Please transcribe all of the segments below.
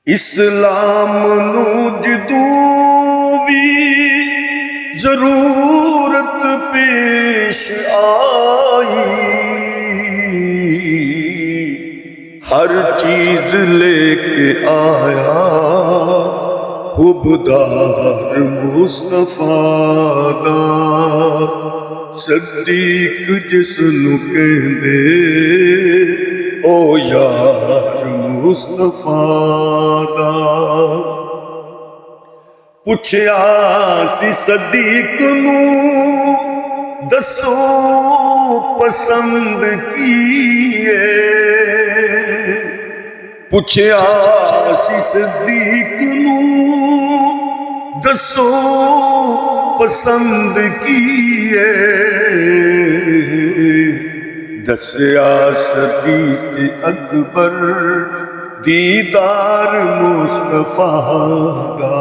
इस्लाम नूं जदों भी जरूरत पेश आई, हर चीज लेके आया हुबदार मुस्तफा दा। सदीक जिसनू कहंदे ओ यार मुस्तफा दा। पुछया सी सदीक नू दसो पसंद कीए, पुछया सी सदीक नू दसो पसंद कीए। दस्या सदीक अकबर दीदार मुस्तफा दा।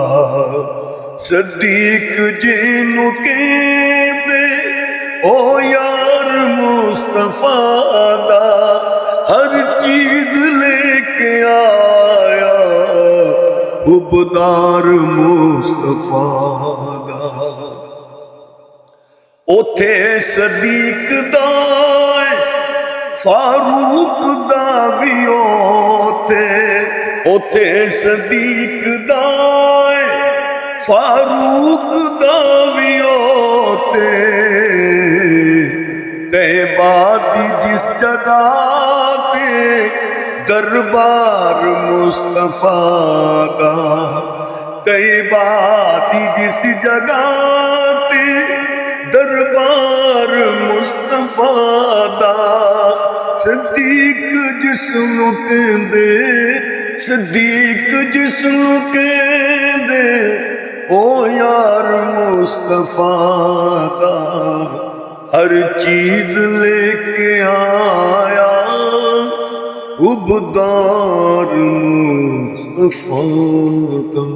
सदीक जिन्नू कहंदे ओ यार मुस्तफा दा, हर चीज लेके आया हुबदार मुस्तफा दा। ओथे सदीक दा फारूक दा भी ओथे सदीक दा फारूक दा भी ओते। तैबा दी जिस जगह ते दरबार मुस्तफा दा, तैबा दी जिस जगह ते दरबार मुस्तफा दा। सदीक जिसनू कहंदे, सदीक जिसनू कहंदे ओ यार मुस्तफा दा, हर चीज लेके आया हुबदार मुस्तफा दा।